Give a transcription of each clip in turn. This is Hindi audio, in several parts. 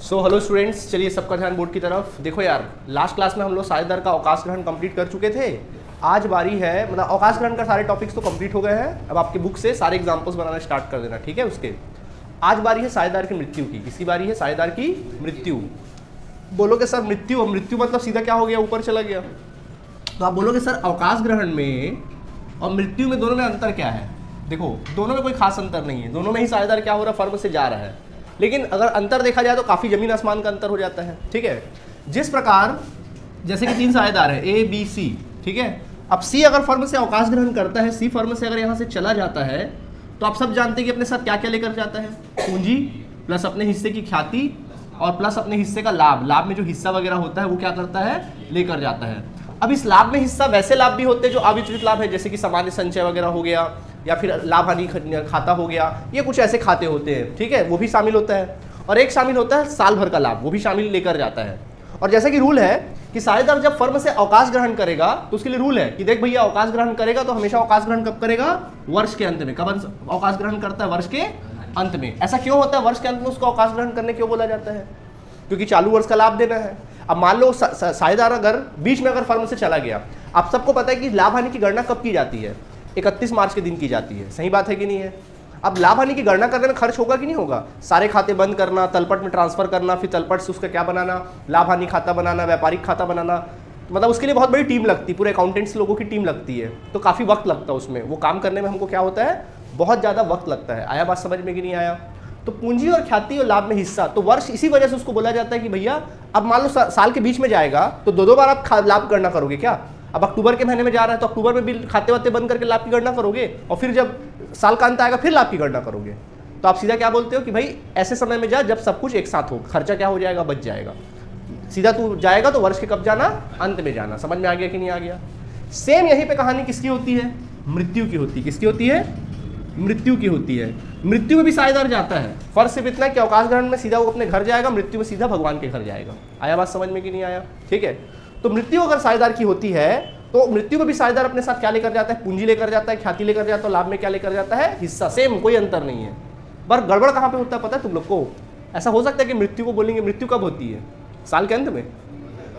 सो हेलो स्टूडेंट्स, चलिए सबका ध्यान बोर्ड की तरफ। देखो यार, लास्ट क्लास में हम लोग साझेदार का अवकाश ग्रहण कंप्लीट कर चुके थे। आज बारी है, मतलब अवकाश ग्रहण का सारे टॉपिक्स तो कंप्लीट हो गए हैं। अब आपकी बुक से सारे एग्जाम्पल्स बनाना स्टार्ट कर देना, ठीक है। उसके आज बारी है साझेदार की मृत्यु की। किसकी बारी है? साझेदार की मृत्यु। बोलोगे सर मृत्यु, मृत्यु मतलब सीधा क्या हो गया, ऊपर चला गया। तो आप बोलोगे सर अवकाश ग्रहण में और मृत्यु में दोनों में अंतर क्या है? देखो, दोनों में कोई खास अंतर नहीं है, दोनों में ही साझेदार क्या हो रहा है, फर्म से जा रहा है। लेकिन अगर अंतर देखा जाए तो काफ़ी जमीन आसमान का अंतर हो जाता है, ठीक है। जिस प्रकार जैसे कि 3 साझेदार है A B C, ठीक है। अब C अगर फर्म से अवकाश ग्रहण करता है, C फर्म से अगर यहाँ से चला जाता है, तो आप सब जानते हैं कि अपने साथ क्या क्या लेकर जाता है? पूंजी प्लस अपने हिस्से की ख्याति और प्लस अपने हिस्से का लाभ। लाभ में जो हिस्सा वगैरह होता है वो क्या करता है? लेकर जाता है। अब इस लाभ में हिस्सा वैसे लाभ भी होते हैं जो अविचलित लाभ है, जैसे कि सामान्य संचय वगैरह हो गया, या फिर लाभ हानि खाता हो गया, ये कुछ ऐसे खाते होते हैं, ठीक है, वो भी शामिल होता है। और एक शामिल होता है साल भर का लाभ, वो भी शामिल लेकर जाता है। और जैसे कि रूल है कि साझेदार जब फर्म से अवकाश ग्रहण करेगा तो उसके लिए रूल है कि देख भैया, अवकाश ग्रहण करेगा तो हमेशा अवकाश ग्रहण कब करेगा? वर्ष के अंत में। कब अवकाश ग्रहण करता है? वर्ष के अंत में। ऐसा क्यों होता है? वर्ष के अंत में उसको अवकाश ग्रहण करने क्यों बोला जाता है? क्योंकि चालू वर्ष का लाभ देना है। अब मान लो साझेदार अगर बीच में अगर फर्म से चला गया, आप सबको पता है कि लाभ हानि की गणना कब की जाती है? 31 मार्च के दिन की जाती है। सही बात है कि नहीं है? अब लाभ हानि की गणना करने में खर्च होगा कि नहीं होगा? सारे खाते बंद करना, तलपट में ट्रांसफर करना, फिर तलपट से उसका क्या बनाना, लाभ हानि खाता बनाना, व्यापारिक खाता बनाना, मतलब उसके लिए बहुत बड़ी टीम लगती है, पूरे अकाउंटेंट्स लोगों की टीम लगती है। तो काफ़ी वक्त लगता है उसमें, वो काम करने में हमको क्या होता है, बहुत ज़्यादा वक्त लगता है। आया बात समझ में कि नहीं आया? तो पूंजी और ख्याति और लाभ में हिस्सा, तो वर्ष इसी वजह से उसको बोला जाता है कि भैया अब मान लो साल के बीच में जाएगा तो दो बार आप लाभ गणना करोगे क्या? अब अक्टूबर के महीने में जा रहा है तो अक्टूबर में भी खाते वाते बंद करके लाभ की गणना करोगे, और फिर जब साल का अंत आएगा फिर लाभ की गणना करोगे। तो आप सीधा क्या बोलते हो कि भाई ऐसे समय में जा जब सब कुछ एक साथ हो, खर्चा क्या हो जाएगा? बच जाएगा। सीधा तू जाएगा तो वर्ष के कब जाना? अंत में जाना। समझ में आ गया कि नहीं आ गया? सेम यहीं पे कहानी किसकी होती है? मृत्यु की होती है। किसकी होती है? मृत्यु की होती है। मृत्यु में भी साझेदार जाता है। फर्क सिर्फ इतना कि अवकाश ग्रहण में सीधा वो अपने घर जाएगा, मृत्यु में सीधा भगवान के घर जाएगा। आया बात समझ में कि नहीं आया? ठीक है। तो मृत्यु अगर साझेदार की होती है तो मृत्यु में भी साझेदार अपने साथ क्या लेकर जाता है? पूंजी लेकर जाता है, ख्याति लेकर जाता है, लाभ में क्या लेकर जाता है? हिस्सा। सेम, कोई अंतर नहीं है। पर गड़बड़ कहाँ पे होता है पता है तुम लोग को? ऐसा हो सकता है कि मृत्यु को बोलेंगे, मृत्यु कब होती है? साल के अंत में।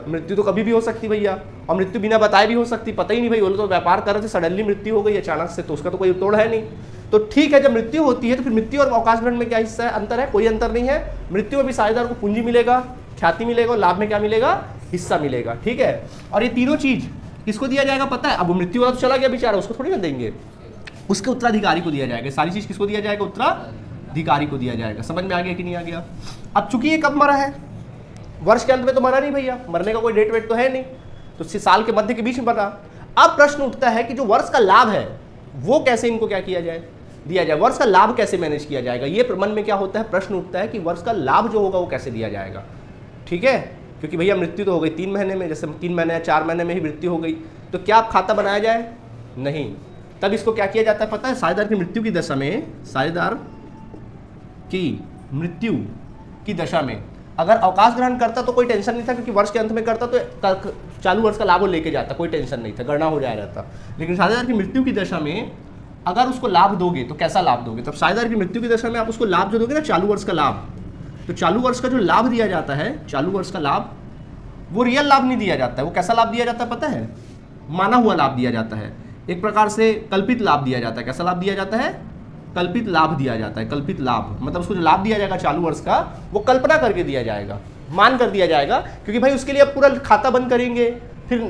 मृत्यु तो कभी भी हो सकती भैया, और मृत्यु बिना बताए भी हो सकती, पता ही नहीं भाई, वो तो व्यापार कर रहे थे, सडनली मृत्यु हो गई अचानक से, तो उसका तो कोई तोड़ है नहीं। तो ठीक है, जब मृत्यु होती है तो फिर मृत्यु और अवकाश ग्रहण में क्या हिस्सा है? अंतर है? कोई अंतर नहीं है। मृत्यु में भी साझेदार को पूंजी मिलेगा, ख्याति मिलेगा, और लाभ में क्या मिलेगा? हिस्सा मिलेगा, ठीक है। और ये तीनों चीज किसको दिया जाएगा पता है? अब मृत्यु वाला तो चला गया बेचारा, उसको थोड़ी ना देंगे, उसके उत्तराधिकारी को दिया जाएगा। सारी चीज किसको दिया जाएगा? उत्तराधिकारी को दिया जाएगा। समझ में आ गया कि नहीं आ गया? अब चूंकि ये कब मरा है? वर्ष के अंत में तो मरा नहीं भैया, मरने का कोई डेट वेट तो है नहीं, तो साल के मध्य के बीच में मरा। अब प्रश्न उठता है कि जो वर्ष का लाभ है वो कैसे इनको क्या किया जाए? दिया जाए। वर्ष का लाभ कैसे मैनेज किया जाएगा? ये मन में क्या होता है, प्रश्न उठता है कि वर्ष का लाभ जो होगा वो कैसे दिया जाएगा, ठीक है। क्योंकि भैया मृत्यु तो हो गई 3 महीने में, जैसे 3 महीने या 4 महीने में ही मृत्यु हो गई, तो क्या आप खाता बनाया जाए? नहीं। तब इसको क्या किया जाता है पता है? साझेदार की मृत्यु की दशा में, साझेदार की मृत्यु की दशा में अगर अवकाश ग्रहण करता तो कोई टेंशन नहीं था, क्योंकि वर्ष के अंत में करता तो चालू वर्ष का लाभ लेके जाता, कोई टेंशन नहीं था, गणना हो जाया रहता। लेकिन साझेदार की मृत्यु की दशा में अगर उसको लाभ दोगे तो कैसा लाभ दोगे? तब साझेदार की मृत्यु की दशा में आप उसको लाभ जो दोगे ना, चालू वर्ष का लाभ, तो चालू वर्ष का जो लाभ दिया जाता है, चालू वर्ष का लाभ, वो रियल लाभ नहीं दिया जाता है। वो कैसा लाभ दिया जाता है पता है? माना हुआ लाभ दिया जाता है, एक प्रकार से कल्पित लाभ दिया जाता है। कैसा लाभ दिया जाता है? कल्पित लाभ दिया जाता है। कल्पित लाभ मतलब उसको जो लाभ दिया जाएगा चालू वर्ष का, वो कल्पना करके दिया जाएगा, मान कर दिया जाएगा, क्योंकि भाई उसके लिए अब पूरा खाता बंद करेंगे, फिर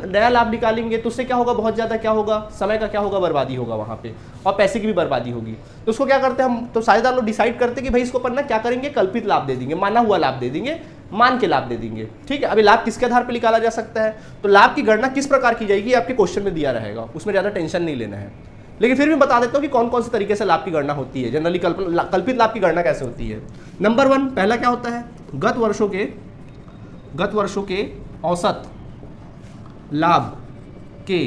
नया लाभ निकालेंगे, तो उससे क्या होगा? बहुत ज़्यादा क्या होगा? समय का क्या होगा? बर्बादी होगा वहाँ पे, और पैसे की भी बर्बादी होगी। तो उसको क्या करते हैं हम, तो साझेदार लोग डिसाइड करते हैं कि भाई इसको पन्ना क्या करेंगे? कल्पित लाभ दे देंगे, माना हुआ लाभ दे देंगे, मान के लाभ दे देंगे, ठीक है। अभी लाभ किसके आधार पर निकाला जा सकता है? तो लाभ की गणना किस प्रकार की जाएगी आपके क्वेश्चन में दिया रहेगा, उसमें ज़्यादा टेंशन नहीं लेना है। लेकिन फिर भी बता देता हूँ कि कौन कौन से तरीके से लाभ की गणना होती है। जनरली कल्पित लाभ की गणना कैसे होती है? नंबर 1, पहला क्या होता है? गत वर्षों के औसत लाभ के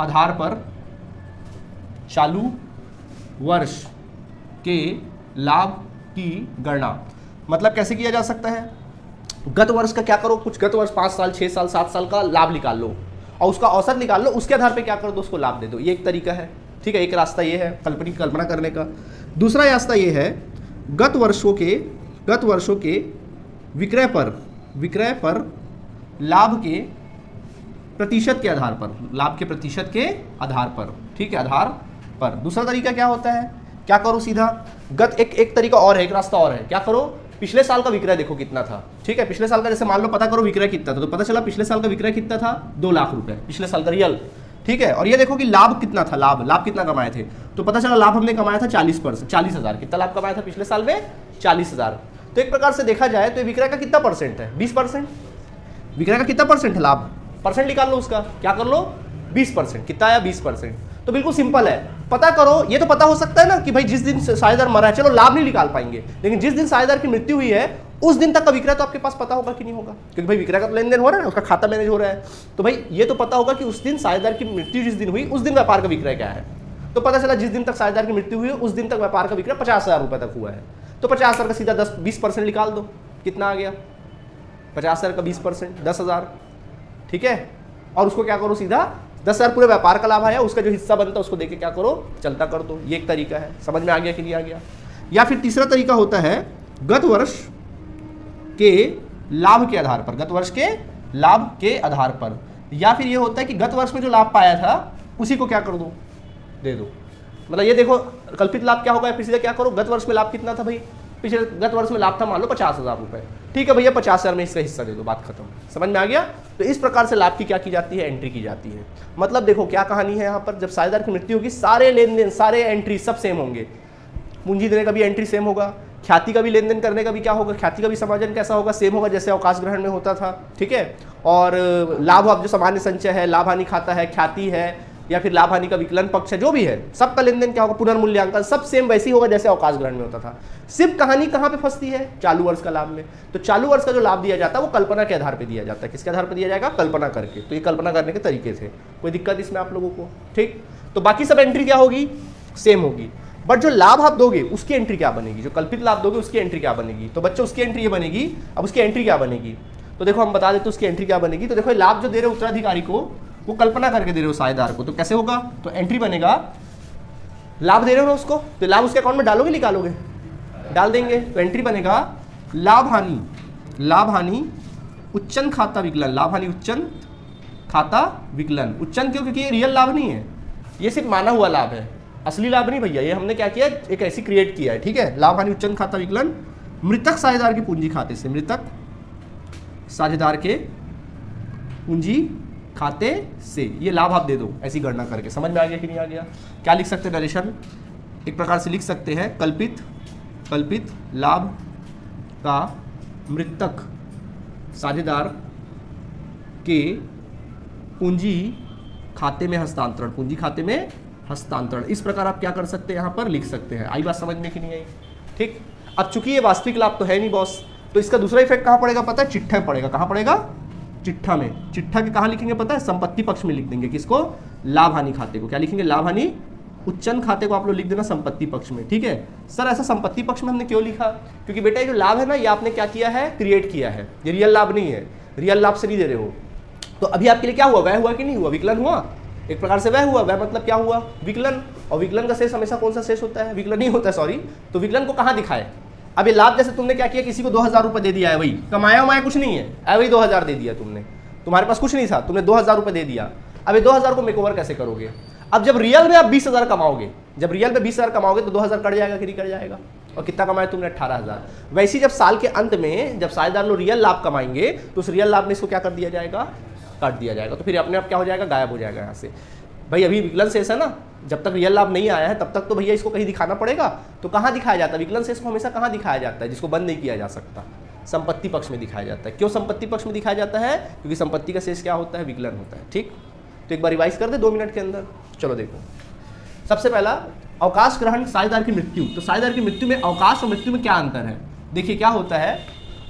आधार पर चालू वर्ष के लाभ की गणना। मतलब कैसे किया जा सकता है? गत वर्ष का क्या करो, कुछ गत वर्ष 5 साल 6 साल 7 साल का लाभ निकाल लो और उसका औसत निकाल लो, उसके आधार पे क्या कर दो, उसको लाभ दे दो। ये एक तरीका है, ठीक है। एक रास्ता ये है कल्पना करने का। दूसरा रास्ता ये है गत वर्षों के विक्रय पर लाभ के प्रतिशत के आधार पर, लाभ के प्रतिशत के आधार पर, ठीक है, आधार पर। दूसरा तरीका क्या होता है, क्या करो सीधा एक तरीका और है, एक रास्ता और है, क्या करो, पिछले साल का विक्रय देखो कितना था, ठीक है, पिछले साल का जैसे मान लो पता करो विक्रय कितना था, तो पता चला पिछले साल का विक्रय कितना था, 2 लाख रुपए पिछले साल का रियल, ठीक है। और ये देखो कि लाभ कितना था, लाभ कितना कमाए थे, तो पता चला लाभ हमने कमाया था 40,000। कितना लाभ कमाया था पिछले साल में, 40,000। तो एक प्रकार से देखा जाए तो विक्रय का कितना परसेंट है, 20%। विक्रय का कितना परसेंट है, लाभ परसेंट निकाल लो उसका, क्या कर लो, 20%। कितना आया, 20%। तो बिल्कुल सिंपल है, पता करो। ये तो पता हो सकता है ना कि भाई जिस दिन साझेदार मरा है, चलो लाभ नहीं निकाल पाएंगे, लेकिन जिस दिन साझेदार की मृत्यु हुई है उस दिन तक का विक्रय तो आपके पास पता होगा कि नहीं होगा, क्योंकि भाई विक्रय का तो लेन देन हो रहा है ना, उसका खाता मैनेज हो रहा है, तो भाई ये तो पता होगा कि उस दिन साझेदार की मृत्यु जिस दिन हुई उस दिन व्यापार का विक्रय क्या है। तो पता चला जिस दिन तक साझेदार की मृत्यु हुई है उस दिन तक व्यापार का विक्रय 50,000 रुपए तक हुआ है, तो 50,000 का सीधा 20% निकाल दो, कितना आ गया, 50,000 का 20% 10,000, ठीक है। और उसको क्या करो, सीधा 10,000 पूरे व्यापार का लाभ आया, उसका जो हिस्सा बनता है उसको देके क्या करो, चलता कर दो। ये एक तरीका है, समझ में आ गया कि नहीं आ गया। या फिर तीसरा तरीका होता है गत वर्ष के लाभ के आधार पर, गत वर्ष के लाभ के आधार पर। या फिर ये होता है कि गत वर्ष में जो लाभ पाया था उसी को क्या कर दो, दे दो। मतलब ये देखो कल्पित लाभ क्या होगा, फिर सीधा क्या करो, गत वर्ष में लाभ कितना था भाई, पिछले गत वर्ष में लाभ था मान लो 50,000 रुपए, ठीक है भैया 50,000 में इसका हिस्सा दे दो, बात खत्म। समझ में आ गया। तो इस प्रकार से लाभ की क्या की जाती है, एंट्री की जाती है। मतलब देखो क्या कहानी है यहाँ पर, जब साझेदार की मृत्यु होगी सारे लेन देन, सारे एंट्री सब सेम होंगे, पूंजी देने का भी एंट्री सेम होगा, ख्याति का भी लेन देन करने का भी क्या होगा, ख्याति का भी समायोजन कैसा होगा, सेम होगा जैसे अवकाश ग्रहण में होता था, ठीक है। और लाभ अब जो सामान्य संचय है, लाभ हानि खाता है, ख्याति है, या फिर लाभ हानि का विकलन पक्ष है, जो भी है सबका लेन देन क्या होगा, पुनर्मूल्यांकन सब सेम वैसे ही होगा जैसे अवकाश ग्रहण में होता था। सिर्फ कहानी कहाँ पे फंसती है, चालू वर्ष का लाभ में। तो चालू वर्ष का जो लाभ दिया जाता है वो कल्पना के आधार पर दिया जाता है। किसके आधार पर दिया जाएगा, कल्पना करके। तो ये कल्पना करने के तरीके थे, कोई दिक्कत इसमें आप लोगों को, ठीक। तो बाकी सब एंट्री क्या होगी, सेम होगी, बट जो लाभ आप दोगे उसकी एंट्री क्या बनेगी, जो कल्पित लाभ दोगे उसकी एंट्री क्या बनेगी। तो बच्चों उसकी एंट्री ये बनेगी। अब उसकी एंट्री क्या बनेगी, तो देखो हम बता देते उसकी एंट्री क्या बनेगी। तो देखो लाभ जो दे रहे हो उत्तराधिकारी को, वो कल्पना करके दे रहे हो साझेदार को, तो कैसे होगा, तो एंट्री बनेगा, लाभ दे रहे हो ना उसको, तो लाभ उसके अकाउंट में डालोगे, निकालोगे, डाल देंगे। तो एंट्री बनेगा लाभ हानि उच्चन खाता विकलन, लाभ हानि उच्चन खाता विकलन। उच्चन क्यों, क्योंकि ये रियल लाभ नहीं है, ये सिर्फ माना हुआ लाभ है, असली लाभ नहीं भैया। ये हमने क्या किया, एक ऐसी क्रिएट किया है, ठीक है। लाभ हानि उच्चन खाता विकलन मृतक साझेदार के पूंजी खाते से, मृतक साझेदार के पूंजी खाते से ये लाभ आप दे दो, ऐसी गणना करके। समझ में आ गया कि नहीं आ गया। क्या लिख सकते हैं नरेशन, एक प्रकार से लिख सकते हैं कल्पित लाभ का मृतक साझेदार के पूंजी खाते में हस्तांतरण, पूंजी खाते में हस्तांतरण। इस प्रकार आप क्या कर सकते हैं, यहाँ पर लिख सकते हैं। आई बात समझ में कि नहीं आई, ठीक। अब चूंकि ये वास्तविक लाभ तो है नहीं बॉस, तो इसका दूसरा इफेक्ट कहाँ पड़ेगा पता है, चिट्ठा में पड़ेगा। कहाँ पड़ेगा, चिट्ठा में। चिट्ठा के कहाँ लिखेंगे पता है, संपत्ति पक्ष में लिख देंगे। किसको, लाभ हानि खाते को। क्या लिखेंगे, लाभ हानि उच्चन खाते को आप लोग लिख देना संपत्ति पक्ष में, ठीक है। सर ऐसा संपत्ति पक्ष में हमने क्यों लिखा, क्योंकि बेटा ये जो लाभ है ना, ये आपने क्या किया है, क्रिएट किया है, ये रियल लाभ नहीं है, रियल लाभ से नहीं दे रहे हो। तो अभी आपके लिए क्या हुआ, वह हुआ कि नहीं हुआ, विकलन हुआ, एक प्रकार से वह हुआ। वह मतलब क्या हुआ, विकलन। और विकलन का शेष हमेशा कौन सा शेष होता है, विकलन ही होता है, सॉरी। तो विकलन को कहाँ दिखाए, अब ये लाभ जैसे तुमने क्या किया, किसी को 2,000 रुपये दे दिया है, वही कमाया उमाया कुछ नहीं है, वही 2,000 दे दिया तुमने, तुम्हारे पास कुछ नहीं था, तुमने 2,000 रुपये दे दिया। अब ये 2,000 को मेकओवर कैसे करोगे। अब जब रियल में आप 20,000 कमाओगे, जब रियल में 20,000 कमाओगे तो 2,000 कट जाएगा कि नहीं कट जाएगा। और कितना कमाया तुमने, 18,000। वैसे ही जब साल के अंत में जब साझेदार लोग रियल लाभ कमाएंगे तो उस रियल लाभ में इसको क्या कर दिया जाएगा, काट दिया जाएगा। तो फिर अपने आप क्या हो जाएगा, गायब हो जाएगा यहाँ से। भाई अभी विकलन शेष है ना, जब तक रियल लाभ नहीं आया है तब तक तो भैया इसको कहीं दिखाना पड़ेगा। तो कहाँ दिखाया जाता है विकलन शेष को, हमेशा कहाँ दिखाया जाता है, जिसको बंद नहीं किया जा सकता, संपत्ति पक्ष में दिखाया जाता है। क्यों संपत्ति पक्ष में दिखाया जाता है, क्योंकि संपत्ति का शेष क्या होता है, विकलन होता है, ठीक। तो एक बार रिवाइज कर दे 2 मिनट के अंदर। चलो देखो, सबसे पहला अवकाश ग्रहण साझेदार की मृत्यु। तो साझेदार की मृत्यु में अवकाश और मृत्यु में क्या अंतर है, देखिए क्या होता है।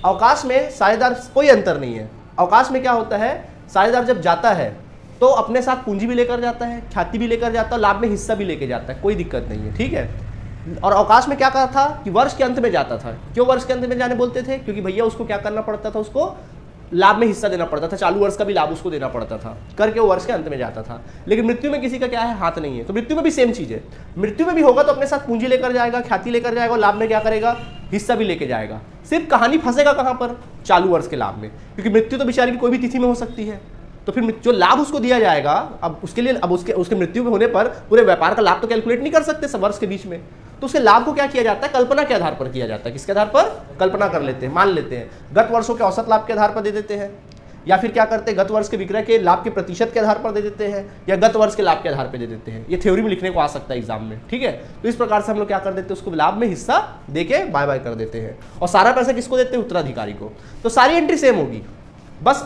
अवकाश में साझेदार कोई अंतर नहीं है। अवकाश में क्या होता है, साझेदार जब जाता है तो अपने साथ पूंजी भी लेकर जाता है, ख्याति भी लेकर जाता है, लाभ में हिस्सा भी लेकर जाता है, कोई दिक्कत नहीं है, ठीक है। और अवकाश में क्या कहा था कि वर्ष के अंत में जाता था। क्यों वर्ष के अंत में जाने बोलते थे, क्योंकि भैया उसको क्या करना पड़ता था, उसको लाभ में हिस्सा देना पड़ता था, चालू वर्ष का भी लाभ उसको देना पड़ता था, करके वो वर्ष के अंत में जाता था। लेकिन मृत्यु में किसी का क्या है, हाथ नहीं है। तो मृत्यु में भी सेम चीज है, मृत्यु में भी होगा तो अपने साथ पूंजी लेकर जाएगा, ख्याति लेकर जाएगा, और लाभ में क्या करेगा, हिस्सा भी लेके जाएगा। सिर्फ कहानी फंसेगा कहां पर, चालू वर्ष के लाभ में, क्योंकि मृत्यु तो बेचारी की कोई भी तिथि में हो सकती है। तो फिर जो लाभ उसको दिया जाएगा, अब उसके लिए अब उसके मृत्यु में होने पर पूरे व्यापार का लाभ तो कैलकुलेट नहीं कर सकते वर्ष के बीच में, तो उसके लाभ को क्या किया जाता है, कल्पना के आधार पर किया जाता है। किसके आधार पर, कल्पना कर लेते हैं, मान लेते हैं, गत वर्षों के औसत लाभ के आधार पर दे देते हैं, या फिर क्या करते हैं, गत वर्ष के विक्रय के लाभ के प्रतिशत के आधार पर दे देते हैं, या गत वर्ष के लाभ के आधार पर दे देते हैं। ये थ्योरी में लिखने को आ सकता है एग्जाम में, ठीक है। तो इस प्रकार से हम लोग क्या कर देते हैं, उसको लाभ में हिस्सा देके बाय बाय कर देते हैं, और सारा पैसा किसको देते हैं, उत्तराधिकारी को। तो सारी एंट्री सेम होगी, बस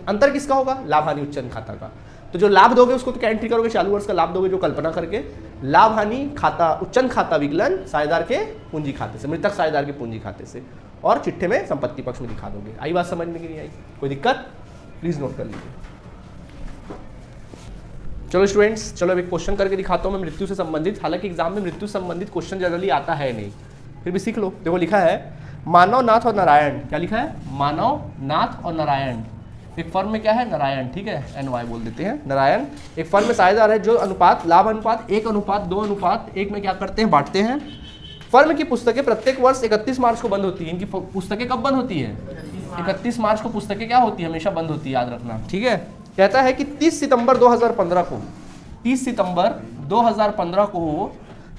अंतर किसका होगा, लाभ हानि उच्चन खाता का। तो जो लाभ दोगे उसको तो क्या एंट्री करोगे, चालू वर्ष का लाभ दोगे जो कल्पना करके, लाभ हानि खाता उच्चन खाता विकलन साझेदार के पूंजी खाते से, मृतक साझेदार के पूंजी खाते से, और चिट्ठे में संपत्ति पक्ष में दिखा दोगे। आई बात समझ में कि नहीं आई, कोई दिक्कत, प्लीज नोट कर लीजिए। चलो स्टूडेंट्स, चलो अब एक क्वेश्चन करके दिखाता हूं मैं मृत्यु से संबंधित। हालांकि एग्जाम में मृत्यु से संबंधित क्वेश्चन जनरली आता है नहीं, फिर भी सीख लो। देखो लिखा है मानव, नाथ और नारायण। क्या लिखा है, मानव, नाथ और नारायण। एक फर्म में क्या है, नारायण, ठीक है, NY बोल देते हैं, नारायण एक फर्म में साझेदार है जो अनुपात, लाभ अनुपात 1:2:1 में क्या करते हैं, बांटते हैं। फर्म की पुस्तकें प्रत्येक वर्ष 31 मार्च को बंद होती है। इनकी पुस्तकें कब बंद होती है, 31 मार्च को पुस्तकें क्या होती है, हमेशा बंद होती है, याद रखना, ठीक है। कहता है कि 30 सितंबर 2015 को, 30 सितंबर 2015 को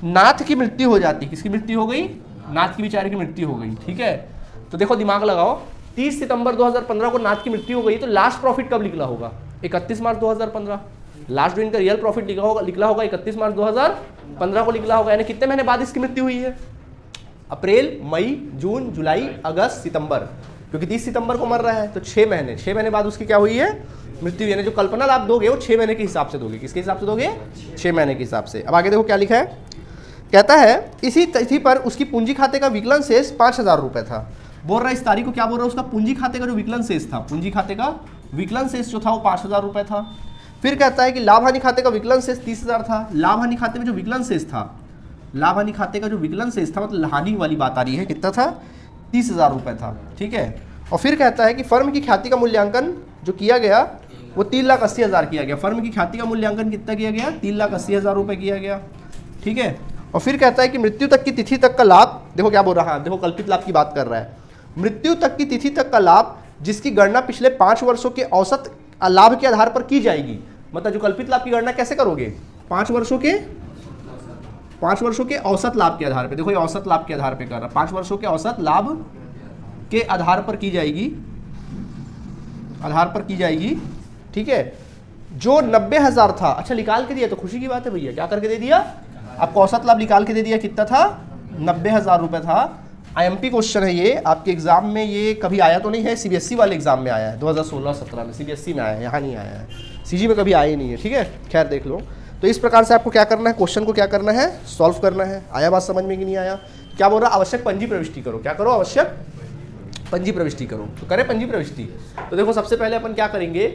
नाथ की मृत्यु हो जाती है। किसकी मृत्यु हो गई, नाथ की बेचारे की मृत्यु हो गई, ठीक है। तो देखो दिमाग लगाओ, 30 सितंबर 2015 को नाथ की मृत्यु हो गई, तो लास्ट प्रॉफिट कब निकला होगा, 31 मार्च 2015। लास्ट जो इनका रियल प्रॉफिट निकला होगा 31 मार्च 2015 को निकला होगा। यानी कितने महीने बाद इसकी मृत्यु हुई है, अप्रैल, मई, जून, जुलाई, अगस्त, सितंबर, क्योंकि 30 सितंबर को मर रहा है, तो 6 महीने बाद उसकी क्या हुई है, मृत्यु। यानी जो कल्पना लाभ दोगे वो 6 महीने के हिसाब से दोगे। किसके हिसाब से दोगे, 6 महीने के हिसाब से। अब आगे देखो क्या लिखा है, कहता है इसी तिथि पर उसकी पूंजी खाते का विकलन शेष 5000 रुपए था। बोल रहा है इस तारीख को, क्या बोल रहा है, उसका पूंजी खाते का जो विकलन शेष था, पूंजी खाते का विकलन शेष जो था वो 5000 रुपए था। फिर कहता है कि लाभ हानि खाते का विकलन शेष 30,000 था। लाभ हानि खाते में जो विकलन शेष था, लाभ हानि खाते का जो विकलन शेष था, मतलब हानि वाली बात आ रही है, कितना था, 30,000 रुपए था, ठीक है। और फिर कहता है कि फर्म की ख्याति का मूल्यांकन जो किया गया वो 3,80,000 किया गया। फर्म की ख्याति का मूल्यांकन कितना किया गया, 3,80,000 रुपए किया गया, ठीक है। और फिर कहता है कि मृत्यु तक की तिथि तक का लाभ, देखो क्या बोल रहा है, देखो कल्पित लाभ की बात कर रहा है, मृत्यु तक की तिथि तक का लाभ जिसकी गणना पिछले 5 वर्षों के औसत लाभ के आधार पर की जाएगी। मतलब जो कल्पित लाभ की गणना कैसे करोगे, 5 वर्षों के औसत लाभ के आधार पे। देखो ये औसत लाभ के आधार पे कर रहा, 5 वर्षों के औसत लाभ के आधार पर की जाएगी, ठीक है। जो 90,000 था, अच्छा निकाल के दिया तो खुशी की बात है भैया, क्या करके दे दिया, आपको औसत लाभ निकाल के दे दिया, कितना था, 90,000 रुपए था। IMP क्वेश्चन है ये, आपके एग्जाम में ये कभी आया तो नहीं है, CBSE वाले एग्जाम में आया है 2016-17 में, CBSE में आया है, यहाँ नहीं आया है, CG में कभी आया ही नहीं है, ठीक है। खैर देख लो। तो इस प्रकार से आपको क्या करना है, क्वेश्चन को क्या करना है, सॉल्व करना है। आया बात समझ में कि नहीं आया, क्या बोल रहा, आवश्यक पंजी प्रविष्टि करो। क्या करो, आवश्यक पंजी प्रविष्टि करो। तो करें पंजी प्रविष्टि। तो देखो सबसे पहले अपन क्या करेंगे,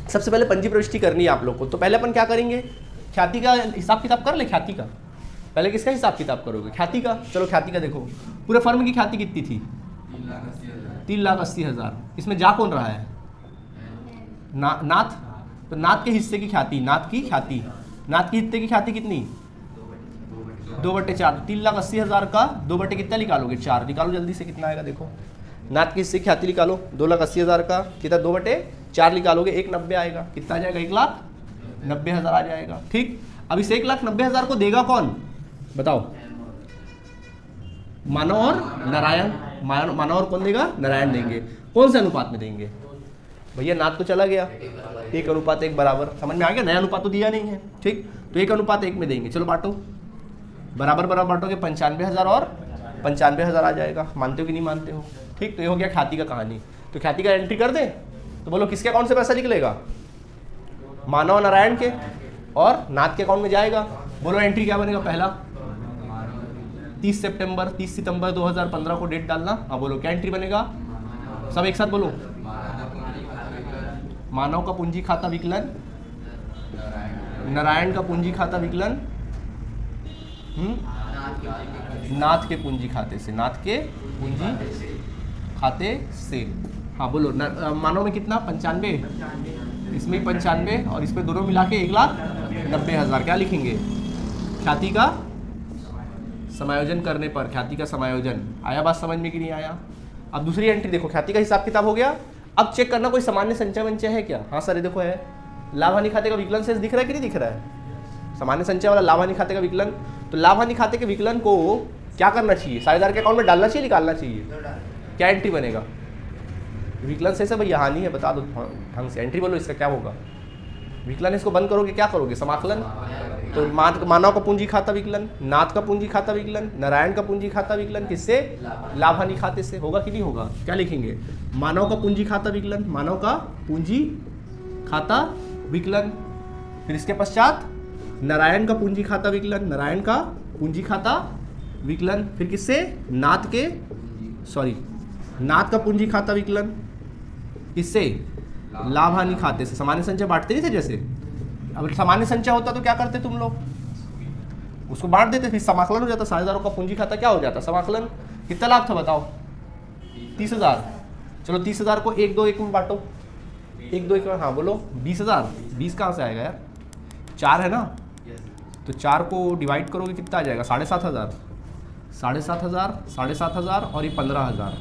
सबसे पहले पंजी प्रविष्टि करनी है आप लोग को। तो पहले अपन क्या करेंगे, ख्याति का हिसाब किताब कर ले। ख्याति का पहले किसका हिसाब किताब करोगे, ख्याति का। चलो ख्याति का देखो, पूरे फर्म की ख्याति कितनी थी, 3,80,000। इसमें जा कौन रहा है, नाथ। तो नाथ के हिस्से की ख्याति, नाथ की हिस्से की ख्याति कितनी, 2/4। 3,80,000 का 2 कितना निकालोगे, 4 निकालो जल्दी से, कितना आएगा देखो। नाथ की हिस्से की ख्याति निकालो, 2,80,000 का कितना, 2/4 निकालोगे, 1,90,000 आएगा। कितना आ जाएगा, 1,90,000 आ जाएगा, ठीक। अब इस 1,90,000 को देगा कौन, बताओ, मानव और नारायण। मानव और कौन देगा, नारायण देंगे। कौन से अनुपात में देंगे भैया, नाथ तो चला गया, 1:1 बराबर, समझ में आ गया, नया अनुपात तो दिया नहीं है, ठीक। तो 1:1 में देंगे। चलो बांटो, बराबर बांटोगे, 95,000 और 95,000 आ जाएगा। मानते हो कि नहीं मानते हो, ठीक। तो ये हो गया ख्याति का कहानी। तो ख्याति का एंट्री कर दे, तो बोलो किसके अकाउंट से पैसा निकलेगा, मानव नारायण के, और नाथ के अकाउंट में जाएगा। बोलो एंट्री क्या बनेगा, पहला 30 सितंबर 2015 को डेट डालना। हाँ बोलो क्या एंट्री बनेगा, सब एक साथ बोलो, मानव का पूंजी खाता विकलन, नारायण का पूंजी खाता विकलन, नाथ के पूंजी खाते से, नाथ के पूंजी खाते से, हाँ बोलो मानव में कितना 95, इसमें 95 और इसमें दोनों मिला के 1,90,000। क्या लिखेंगे? ख्याति का समायोजन करने पर, ख्याति का समायोजन। आया बात समझ में कि नहीं आया? अब दूसरी एंट्री देखो, ख्याति का हिसाब किताब हो गया। अब चेक करना कोई सामान्य संचय वंचय है क्या? हाँ सर ये देखो है। लाभ हानि खाते का विकलन शेष दिख रहा है कि नहीं दिख रहा है? सामान्य संचय वाला लाभ हानि खाते का विकलन। तो लाभ हानि खाते के विकलन को क्या करना चाहिए? साझेदार के अकाउंट में डालना चाहिए, निकालना चाहिए? क्या एंट्री बनेगा? विकलन शेष है भैया, हानि है, बता दो ढंग से। एंट्री बोलो इसका क्या होगा? विकलन इसको बंद करोगे क्या करोगे? समाकलन। तो मानव का पूंजी खाता विकलन, नाथ का पूंजी खाता विकलन, नारायण का पूंजी खाता विकलन, किससे? लाभ हानि खाते से। होगा कि नहीं होगा? क्या लिखेंगे? मानव का पूंजी खाता विकलन, मानव का पूंजी खाता विकलन। फिर इसके पश्चात नारायण का पूंजी खाता विकलन, नारायण का पूंजी खाता विकलन। फिर किससे? नाथ का पूंजी खाता विकलन, किससे? लाभ हानि खाते से। सामान्य संचय बांटते नहीं थे जैसे? अब सामान्य संचय होता तो क्या करते तुम लोग? उसको बांट देते, फिर समाकलन हो जाता। साझेदारों का पूंजी खाता क्या हो जाता? समाकलन। कितना लाभ था बताओ? 30,000। चलो 30,000 को 1 2 1 में बांटो। 1 2 1 में, हाँ बोलो। 20,000। 20 कहाँ से आएगा यार? 4 है ना, तो 4 को डिवाइड करोगे कितना आ जाएगा? 7,500। 7,500, 7,500 और ये 15,000।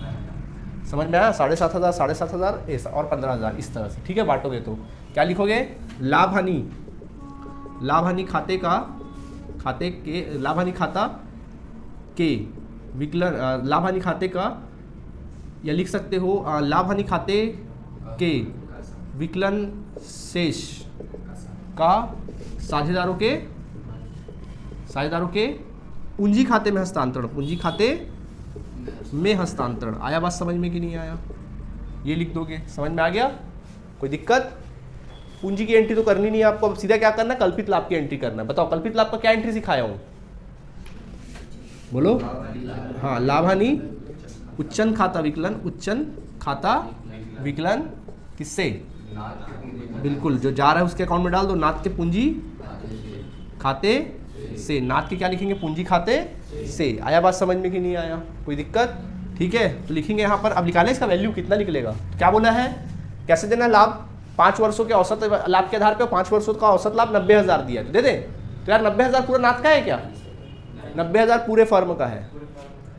समझ में आया? 7,500, 7,500 और 15,000 इस तरह से। ठीक है, बांटोगे तो क्या लिखोगे? लाभ हानि खाता के विकलन, लाभ हानि खाते का, या लिख सकते हो लाभ हानि खाते के विकलन शेष का साझेदारों के पूंजी खाते में हस्तांतरण, पूंजी खाते में हस्तांतरण। आया बात समझ में कि नहीं आया? ये लिख दोगे। समझ में आ गया? कोई दिक्कत? पूंजी की एंट्री तो करनी नहीं है आपको। अब सीधा क्या करना है? कल्पित लाभ की एंट्री करना है। बताओ कल्पित लाभ का क्या एंट्री सिखाया हूं? बोलो। हाँ, लाभ हानि उच्चन खाता विकलन, उच्चन खाता विकलन किससे? बिल्कुल, जो जा रहा है उसके अकाउंट में डाल दो। नाथ के पूंजी खाते से। नाथ के क्या लिखेंगे? पूंजी खाते से। आया बात समझ में कि नहीं आया? कोई दिक्कत? ठीक है, तो लिखेंगे यहाँ पर। अब निकालें इसका वैल्यू कितना निकलेगा। क्या बोला है? कैसे देना लाभ? 5 वर्षों के औसत लाभ के आधार पर 5 वर्षों का औसत लाभ 90,000 दिया, तो दे दें। तो यार 90,000 पूरा नाथ का है क्या? 90,000 पूरे फर्म का है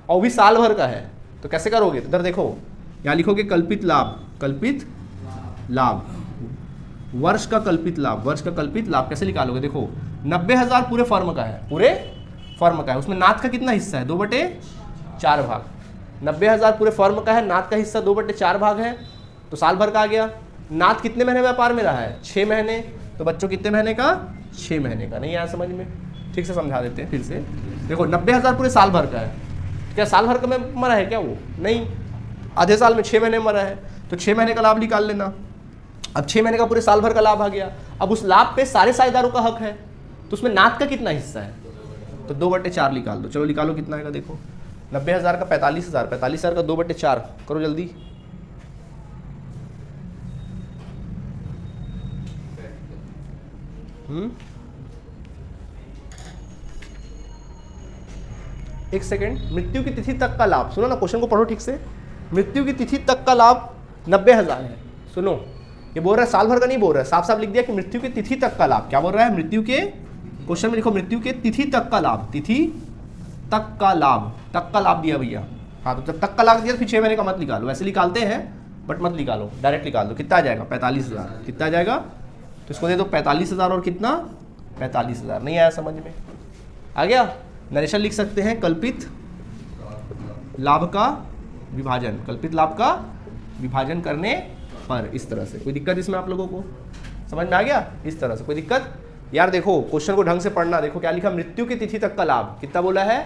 और भी साल भर का है। तो कैसे करोगे? तो इधर देखो, यहाँ लिखोगे कल्पित लाभ, वर्ष का कल्पित लाभ कैसे निकालोगे? देखो 90,000 पूरे फर्म का है, उसमें नाथ का कितना हिस्सा है? 2/4 भाग। 90,000 पूरे फर्म का है, नाथ का हिस्सा 2/4 भाग है, तो साल भर का आ गया। नाथ कितने महीने व्यापार में रहा है? 6 महीने। तो बच्चों कितने महीने का? 6 महीने का। नहीं आया समझ में? ठीक से समझा देते हैं फिर से। देखो 90,000 पूरे साल भर का है, क्या साल भर का में मरा है क्या वो? नहीं, आधे साल में 6 महीने मरा है, तो 6 महीने का लाभ निकाल लेना। अब 6 महीने का पूरे साल भर का लाभ आ गया। अब उस लाभ पे सारे साझेदारों का हक है, तो उसमें नाथ का कितना हिस्सा है? तो 2/4 निकाल दो। चलो निकालो कितना आएगा। देखो 90,000 का 45,000, 45,000 का 2/4 करो जल्दी। एक सेकेंड। मृत्यु की तिथि तक का लाभ, सुनो ना, क्वेश्चन को पढ़ो ठीक से। मृत्यु की तिथि तक का लाभ 90,000 है। सुनो, ये बोल रहा है साल भर का नहीं बोल रहा है, साफ साफ लिख दिया कि मृत्यु की तिथि तक का लाभ। क्या बोल रहा है? मृत्यु के, क्वेश्चन में लिखो मृत्यु के तिथि तक का लाभ, तिथि तक का लाभ दिया भैया। हाँ, तो जब तक का लाभ दिया तो फिर 6 महीने का मत निकालो, वैसे निकालते हैं बट मत निकालो, डायरेक्ट निकाल दो। कितना आ जाएगा? 45,000। कितना आ जाएगा? तो इसको दे दो 45,000 और कितना? 45,000। नहीं आया समझ में? आ गया? नरेशन लिख सकते हैं कल्पित लाभ का विभाजन करने पर, इस तरह से। कोई दिक्कत इसमें आप लोगों को? समझ में आ गया? इस तरह से। कोई दिक्कत? यार देखो क्वेश्चन को ढंग से पढ़ना। देखो क्या लिखा? मृत्यु की तिथि तक का लाभ कितना बोला है?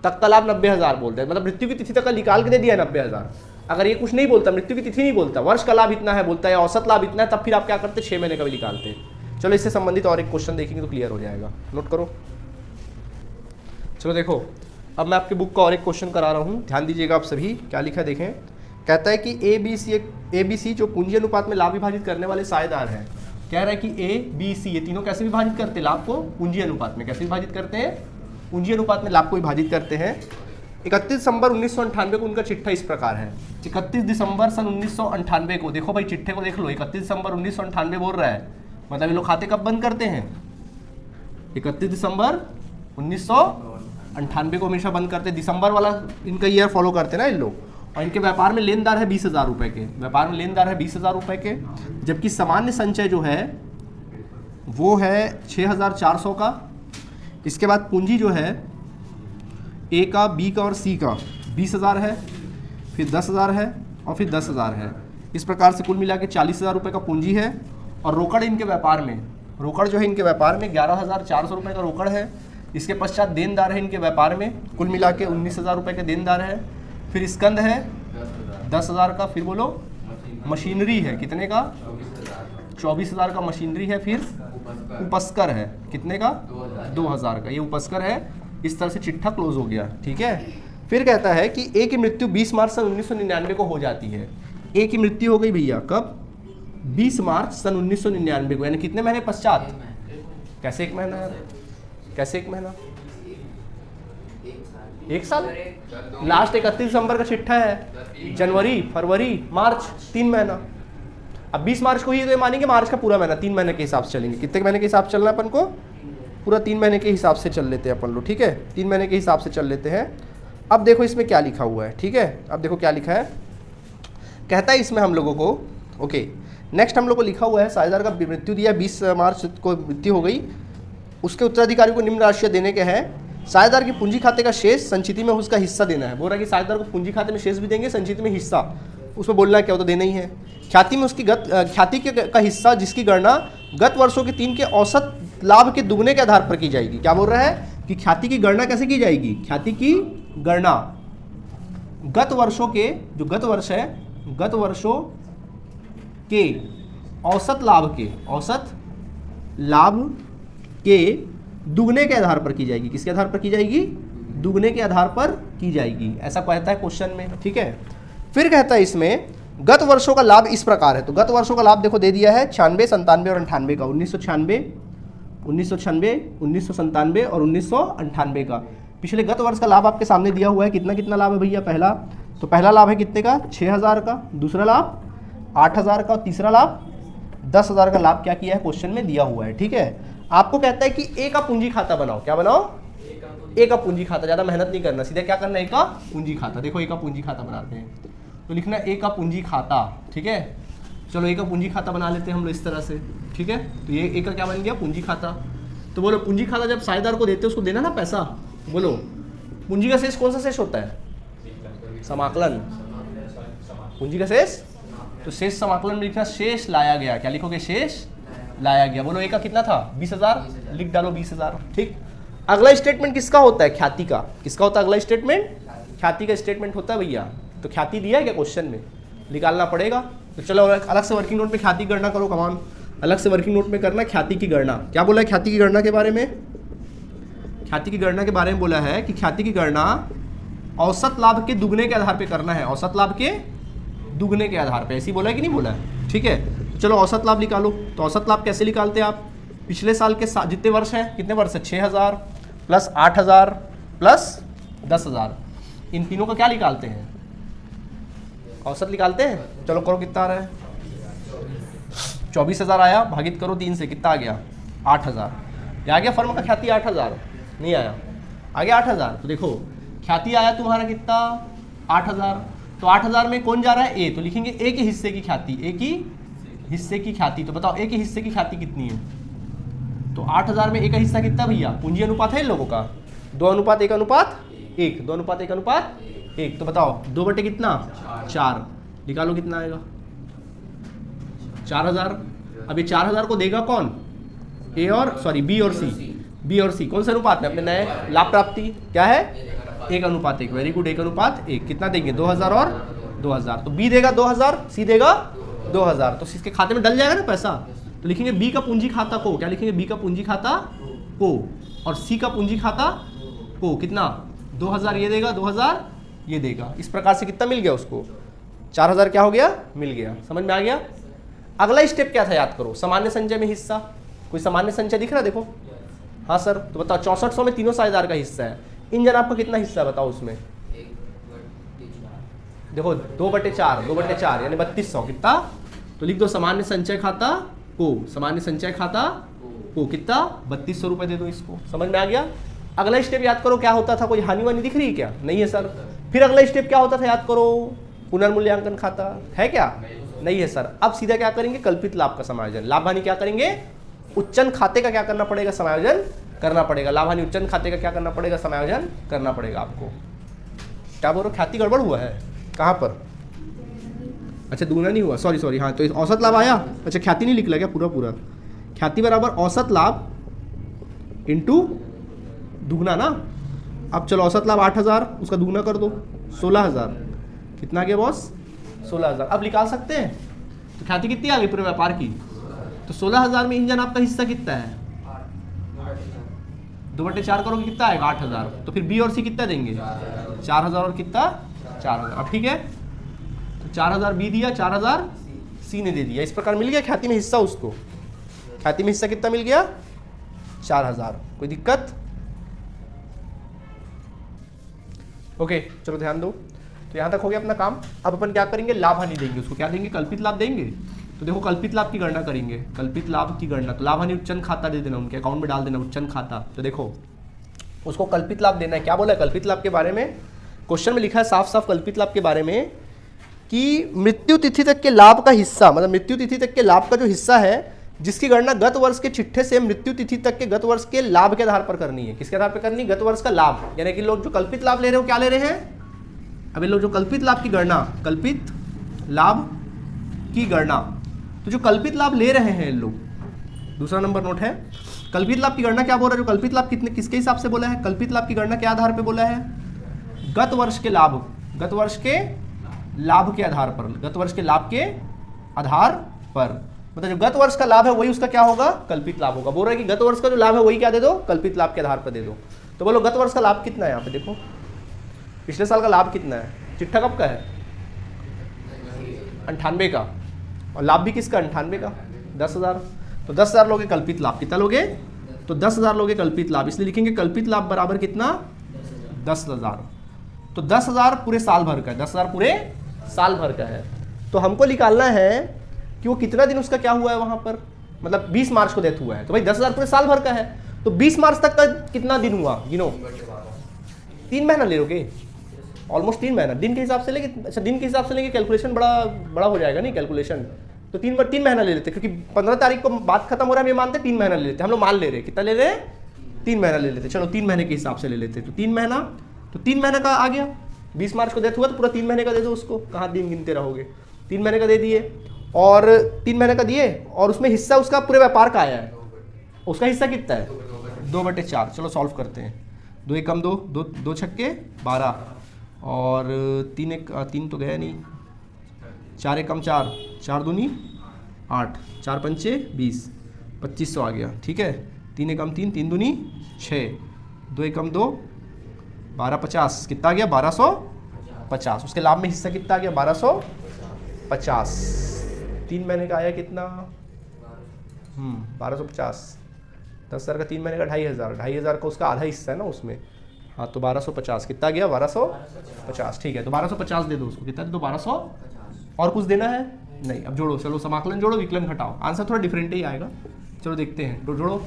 तक का लाभ 90,000 बोलते हैं, मतलब मृत्यु की तिथि तक का निकाल के दे दिया 90,000। अगर ये कुछ नहीं बोलता, मृत्यु की तिथि नहीं बोलता, वर्ष का लाभ इतना है बोलता है, औसत लाभ इतना है, तब फिर आप क्या करते? 6 महीने का भी निकालते। चलो इससे संबंधित और एक क्वेश्चन देखेंगे तो क्लियर हो जाएगा। नोट करो। चलो देखो, अब मैं आपके बुक का और एक क्वेश्चन करा रहा हूँ, ध्यान दीजिएगा आप सभी। क्या लिखा है देखें। कहता है कि ए बी सी जो पूंजी अनुपात में लाभ विभाजित करने वाले साझेदार हैं। कह रहा है कि ए बी सी ये तीनों कैसे विभाजित करते हैं लाभ को? पूंजी अनुपात में। कैसे विभाजित करते हैं? पूंजी अनुपात में लाभ को विभाजित करते हैं। 31 दिसंबर 1998 को उनका चिट्ठा इस प्रकार है। 31 दिसंबर सन 1998 को, देखो भाई चिट्ठे को देख लो, 31 दिसंबर 1998 बोल रहा है, मतलब ये लोग खाते कब बंद करते हैं? 31 दिसंबर 1998 को हमेशा बंद करते हैं, दिसंबर वाला इनका ईयर फॉलो करते हैं ना इन लोग। और इनके व्यापार में लेनदार है 20,000 रुपए के, व्यापार में लेनदार है 20,000 रुपए के, जबकि सामान्य संचय जो है वो है 6,400 का। इसके बाद पूंजी जो है ए का, बी का और सी का 20,000 है, फिर 10,000 है और फिर 10,000 है। इस प्रकार से कुल मिला के 40,000 रुपये का पूंजी है। और रोकड़ इनके व्यापार में, रोकड़ जो है इनके व्यापार में 11,400 रुपये का रोकड़ है। इसके पश्चात देनदार है इनके व्यापार में, कुल मिला के 19,000 रुपये के देनदार है। फिर स्कंद है 10,000 का, फिर बोलो मशीनरी है कितने का? 24,000 का मशीनरी है। फिर उपस्कर है कितने का? 2,000 का, ये उपस्कर है। इस तरह से चिट्ठा क्लोज हो गया, ठीक है। फिर कहता है कि ए की मृत्यु 20 मार्च सन 1999 को हो जाती है। ए की मृत्यु हो गई भैया कब? 20 मार्च सन 1999 को, यानी कितने महीने पश्चात? कैसे एक महीना यार, कैसे एक महीना? एक साल। लास्ट 31 दिसंबर का चिट्ठा है, जनवरी, फरवरी, मार्च, 3 महीना। अब 20 मार्च को ही तो ये मानेंगे मार्च का पूरा महीना, 3 महीने के हिसाब से चलेंगे। कितने महीने के हिसाब से चलना है अपन को? पूरा 3 महीने के हिसाब से चल लेते हैं अपन लोग, ठीक है। 3 महीने के हिसाब से चल लेते हैं। अब देखो इसमें क्या लिखा हुआ है, ठीक है। अब देखो क्या लिखा है, कहता है इसमें हम लोगों को, ओके नेक्स्ट हम लोग को लिखा हुआ है साझेदार का मृत्यु दिया, 20 मार्च को मृत्यु हो गई, उसके उत्तराधिकारी को निम्न राशियाँ देने के हैं। साझेदार की पूंजी खाते का शेष संचिति में उसका हिस्सा देना है। बोल रहा है कि साझेदार को पूंजी खाते में शेष भी देंगे, संचिति में हिस्सा, उसमें बोलना क्या हो तो देना ही है। ख्याति में उसकी ख्याति का हिस्सा जिसकी गणना गत वर्षों के 3 के औसत लाभ के दुगने के आधार पर की जाएगी। क्या बोल रहा है कि ख्याति की गणना कैसे की जाएगी? ख्याति की गणना गत वर्षों के, जो गत वर्ष है, गत वर्षों के औसत लाभ के दुगने के आधार पर की जाएगी। किसके आधार पर की जाएगी? दुगने के आधार पर की जाएगी, ऐसा कहता है क्वेश्चन में, ठीक है। फिर कहता है इसमें गत वर्षों का लाभ इस प्रकार है, तो गत वर्षों का लाभ देखो दे दिया है 96, 97 और 98 का, 1996, 1997 और 1998 का। पिछले गत वर्ष का लाभ आपके सामने दिया हुआ है, कितना कितना लाभ है भैया? पहला, तो पहला लाभ है कितने का? 6,000 का, दूसरा लाभ 8,000 का और तीसरा लाभ 10,000 का लाभ क्या किया है क्वेश्चन में दिया हुआ है, ठीक है। आपको कहता है कि ए का पूंजी खाता बनाओ। क्या बनाओ? ए का पूंजी खाता। ज़्यादा मेहनत नहीं करना, सीधे क्या करना है? ए का पूंजी खाता। देखो ए का पूंजी खाता बनाते हैं, तो लिखना ए का पूंजी खाता, ठीक है। चलो ए का पूंजी खाता बना लेते हैं हम लोग इस तरह से, ठीक है। तो ये ए का क्या बन गया? पूंजी खाता। तो बोलो पूंजी खाता जब साझेदार को देते हो उसको देना ना पैसा, बोलो पूंजी का शेष कौन सा शेष होता है? समाकलन। पूंजी का शेष, तो शेष समाकलन में लिखना शेष लाया गया। क्या लिखोगे? शेष लाया गया। बोलो ए का कितना था? 20,000, लिख डालो 20,000, ठीक। अगला स्टेटमेंट किसका होता है? ख्याति का। किसका होता है अगला स्टेटमेंट? ख्याति का स्टेटमेंट होता है भैया। तो ख्याति दिया है क्या क्वेश्चन में? निकालना पड़ेगा। तो चलो अलग से वर्किंग नोट में ख्याति की गणना करो, कमान अलग से वर्किंग नोट में करना ख्याति की गणना। क्या बोला है ख्याति की गणना के बारे में? ख्याति की गणना के बारे में बोला है कि ख्याति की गणना औसत लाभ के दुगने के आधार पे करना है, औसत लाभ के दुगने के आधार पे। ऐसी बोला है कि नहीं बोला है? ठीक है, तो चलो औसत लाभ निकालो। तो औसत लाभ कैसे निकालते हैं आप? पिछले साल के जितने वर्ष हैं, कितने वर्ष है? 6,000 प्लस 8,000 प्लस 10,000, इन तीनों का क्या निकालते हैं? औसत निकालते हैं। चलो करो, कितना आ रहा है? 24,000 आया, भागित करो 3 से, कितना आ गया? 8,000। ये आ गया फर्म का ख्याति 8,000? नहीं आया, आ गया 8,000। तो देखो ख्याति आया तुम्हारा कितना? 8,000। तो 8,000 में कौन जा रहा है? ए। तो लिखेंगे ए के हिस्से की ख्याति, ए की हिस्से की ख्याति। तो बताओ ए के हिस्से की ख्याति कितनी है? तो 8,000 में ए का हिस्सा कितना भैया? पूंजी अनुपात है इन लोगों का 2:1:1, 2:1:1। तो बताओ 2 बटे कितना? 4। निकालो कितना आएगा? 4,000। अब ये 4,000 को देगा कौन? ए और सॉरी बी और सी। बी और सी कौन से अनुपात में? अपने नए लाभ प्राप्ति क्या है? 1:1। Very good, 1:1। कितना देंगे? 2,000 और 2,000। तो बी देगा 2,000, सी देगा 2,000। तो इसके खाते में डल जाएगा ना पैसा। तो लिखेंगे बी का पूंजी खाता को, क्या लिखेंगे? बी का पूंजी खाता को, और सी का पूंजी खाता को कितना? 2,000 ये देगा, 2,000 ये देगा। इस प्रकार से कितना मिल गया उसको? 4,000 क्या हो गया? मिल गया। समझ में आ गया? अगला स्टेप क्या था याद करो? सामान्य संचय में हिस्सा। कोई सामान्य संचय दिख रहा है? देखो, हाँ सर। तो बताओ 6400 में तीनों साझेदार का हिस्सा है। इन जन आपका कितना हिस्सा है बताओ उसमें? देखो 2/4, 2/4 यानी 3200 कितना, तो लिख दो सामान्य संचय खाता को, सामान्य संचय खाता को कितना 3200 रुपये दे दो इसको। समझ में आ गया। अगला स्टेप याद करो क्या होता था, कोई हानि वानी दिख रही है क्या? नहीं है सर। फिर अगला स्टेप क्या होता था याद करो, पुनर्मूल्यांकन खाता है क्या? नहीं है सर। अब सीधा क्या करेंगे, कल्पित लाभ का समायोजन। लाभ हानि क्या करेंगे, उच्चन खाते का क्या करना पड़ेगा, समायोजन करना पड़ेगा। लाभ हानि उच्चन खाते का क्या करना पड़ेगा, समायोजन करना पड़ेगा आपको। क्या बोल रहे हो, ख्याति गड़बड़ हुआ है कहाँ पर? अच्छा दुगना नहीं हुआ, सॉरी सॉरी। हाँ तो औसत लाभ आया, अच्छा ख्याति नहीं निकला क्या पूरा पूरा? ख्याति बराबर औसत लाभ इंटू दुगना ना। अब चलो औसत लाभ 8000, उसका दुगना कर दो 16000, कितना आ गया बॉस 16000। अब निकाल सकते हैं, तो ख्याति कितनी आ गई पूरे व्यापार की, तो 16000 में इंजन आपका हिस्सा कितना है, 2/4 करोगे कितना आएगा 8000। तो फिर बी और सी कितना देंगे 4000 और कितना 4000। अब ठीक है, तो 4000 बी दिया, 4000 सी ने दे दिया। इस प्रकार मिल गया ख्याति में हिस्सा उसको। ख्याति में हिस्सा कितना मिल गया 4000। कोई दिक्कत? ओके चलो ध्यान दो। तो यहाँ तक हो गया अपना काम। अब अपन क्या करेंगे, लाभ हानि देंगे उसको। क्या देंगे, कल्पित लाभ देंगे। तो देखो कल्पित लाभ की गणना करेंगे, कल्पित लाभ की गणना। तो लाभ हानि उच्चन खाता दे देना, उनके अकाउंट में डाल देना उच्चन खाता। तो देखो उसको कल्पित लाभ देना है। क्या बोला है कल्पित लाभ के बारे में, क्वेश्चन में लिखा है साफ साफ कल्पित लाभ के बारे में कि मृत्यु तिथि तक के लाभ का हिस्सा, मतलब मृत्यु तिथि तक के लाभ का जो हिस्सा है, जिसकी गणना गत वर्ष के चिट्ठे से मृत्यु तिथि तक के गत वर्ष के लाभ के आधार पर करनी है। किसके आधार पर करनी है, गत वर्ष का लाभ। यानी कि लोग जो कल्पित लाभ ले रहे हो क्या ले रहे हैं, अब ये लोग जो कल्पित लाभ की गणना, कल्पित लाभ की गणना, तो जो कल्पित लाभ ले रहे हैं लोग, दूसरा नंबर नोट है कल्पित लाभ की गणना क्या बोल रहा है, जो कल्पित लाभ कितने किसके हिसाब से बोला है, कल्पित लाभ की गणना के आधार पर बोला है, गत वर्ष के लाभ, गत वर्ष के लाभ के आधार पर, गत वर्ष के लाभ के आधार पर। मतलब जो गत वर्ष का लाभ है वही उसका क्या होगा, कल्पित लाभ होगा। बोल रहा है कि गत वर्ष का जो लाभ है वही क्या दे दो, कल्पित लाभ के आधार पर दे दो। तो बोलो गत वर्ष का लाभ कितना है, यहाँ पे देखो पिछले साल का लाभ कितना है, चिट्ठा कब का है 98 का, और लाभ भी किसका 98 का 10,000। तो 10,000 लोगे कल्पित लाभ, कितना लोगे, तो 10,000 लोगे कल्पित लाभ, इसलिए लिखेंगे कल्पित लाभ बराबर कितना 10,000। तो 10,000 पूरे साल भर का है, 10,000 पूरे साल भर का है। तो हमको निकालना है कि वो कितना दिन उसका क्या हुआ है वहां पर, मतलब 20 मार्च को डेथ हुआ है, तो भाई 10,000 पूरे साल भर का है, तो 20 मार्च तक का कितना दिन हुआ गिनो, 3 महीना ले लोगे, ऑलमोस्ट 3 महीना। दिन के हिसाब से लेंगे, अच्छा दिन के हिसाब से लेंगे, कैलकुलेशन बड़ा हो जाएगा नहीं कैलकुलेशन, तो 3 महीना ले लेते, क्योंकि 15 तारीख को बात खत्म हो रहा है, हम ये मानते 3 महीना ले लेते, हम लोग मान ले रहे कितना ले रहे, 3 महीना ले लेते। चलो 3 महीने के हिसाब से ले लेते, तो 3 महीना, तो 3 महीने का आ गया, 20 मार्च को डेथ हुआ तो पूरा 3 महीने का दे दो उसको, कहाँ दिन गिनते रहोगे, 3 महीने का दे दिए, और 3 महीने का दिए, और उसमें हिस्सा उसका पूरे व्यापार का आया है, उसका हिस्सा कितना है 2/4। चलो सॉल्व करते हैं, 2 एकम 2, 2 छक्के 12, और 3 तो गया नहीं, 4 एकम 4, 4 दूनी 8, 4 पंचे 20, 2500 आ गया, ठीक है। 3 एकम 3, 3 दूनी 6, 2 एकम 2, 12 50, कितना आ गया 1250। उसके लाभ में हिस्सा कितना आ गया 1250। 3 महीने का आया कितना 1250, 10,000 का 3 महीने का 2,500, 2,500 का उसका आधा हिस्सा है ना उसमें, हाँ तो 1250 कितना गया 1250, ठीक है। तो 1250 दे दो उसको, कितना दे दो 1200, और कुछ देना है नहीं। अब जोड़ो, चलो समाकलन जोड़ो विकलन घटाओ, आंसर थोड़ा डिफरेंट ही आएगा। चलो देखते हैं, तो जोड़ो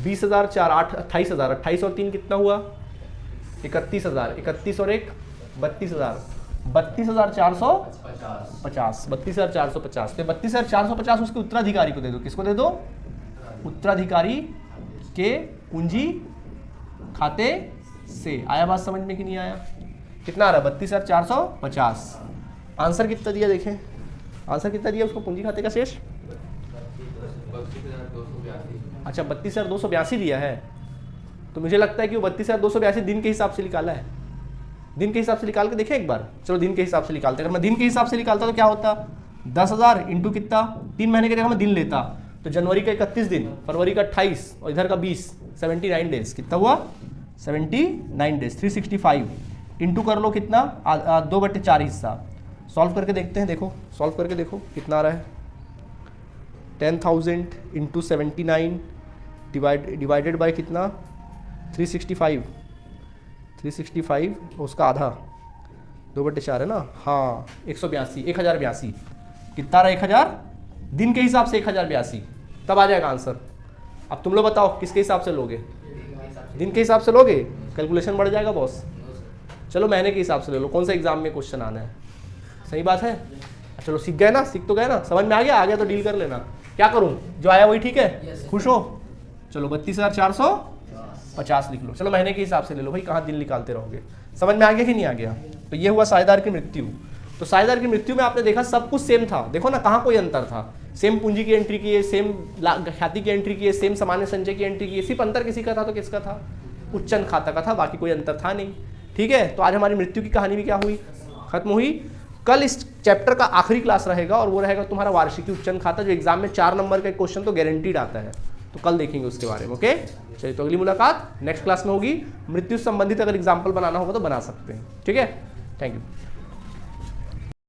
20,000 4 8 28,000, 28 और 3 कितना हुआ 31,000, 31 और 1 32,000, 32,450, 32,450। तो 32,450 उसके उत्तराधिकारी को दे दो, किसको दे दो, उत्तराधिकारी के पूंजी खाते से। आया बात समझ में कि नहीं आया, कितना आ रहा है 32,450। आंसर कितना दिया देखें, आंसर कितना दिया उसको पूंजी खाते का शेष, अच्छा 32,282 दिया है। तो मुझे लगता है कि वो 32,282 दिन के हिसाब से निकाला है, दिन के हिसाब से निकाल के देखें एक बार। चलो दिन के हिसाब से निकालते, अगर मैं दिन के हिसाब से निकालता तो क्या होता, 10,000 इंटू कितना 3 महीने के जगह मैं दिन लेता, तो जनवरी का 31 दिन, फरवरी का 28 और इधर का 20, 79 डेज, कितना हुआ 79 डेज, 365 इंटू कर लो कितना 2/4 हिस्सा। सॉल्व करके देखते हैं, देखो सॉल्व करके देखो कितना आ रहा है, 10,000 इंटू 79 डिवाइडेड बाय कितना 365, उसका आधा 2/4 है ना, हाँ 182, 1082 कितना रहा, 1000 दिन के हिसाब से 1082, तब आ जाएगा आंसर। अब तुम लोग बताओ किसके हिसाब से लोगे, दिन के हिसाब से लोगे, कैलकुलेशन बढ़ जाएगा बॉस। चलो महीने के हिसाब से ले लो, कौन सा एग्जाम में क्वेश्चन आना है, सही बात है। चलो सीख गए ना, सीख तो गए ना, समझ में आ गया तो डील कर लेना। क्या करूं, जो आया वही ठीक है, खुश हो। चलो 32,450 लिख लो। चलो महीने के हिसाब से ले लो भाई, कहाँ दिन निकालते रहोगे। समझ में आ गया कि नहीं आ गया। तो ये हुआ साझेदार की मृत्यु। तो साझेदार की मृत्यु में आपने देखा सब कुछ सेम था, देखो ना कहाँ कोई अंतर था। सेम पूंजी की एंट्री की है, सेम ख्याति की एंट्री की है, सेम सामान्य संचय की एंट्री की है, सिर्फ अंतर किसी का था, तो किसका था, उच्चन खाता का था, बाकी कोई अंतर था नहीं। ठीक है, तो आज हमारी मृत्यु की कहानी भी क्या हुई, खत्म हुई। कल इस चैप्टर का आखिरी क्लास रहेगा और वो रहेगा तुम्हारा वार्षिकी उच्चन खाता, जो एग्जाम में 4 नंबर का क्वेश्चन तो गारंटीड आता है, तो कल देखेंगे उसके बारे में। ओके, चलिए तो अगली मुलाकात नेक्स्ट क्लास में होगी। मृत्यु संबंधित अगर एग्जाम्पल बनाना होगा तो बना सकते हैं। ठीक है, थैंक यू।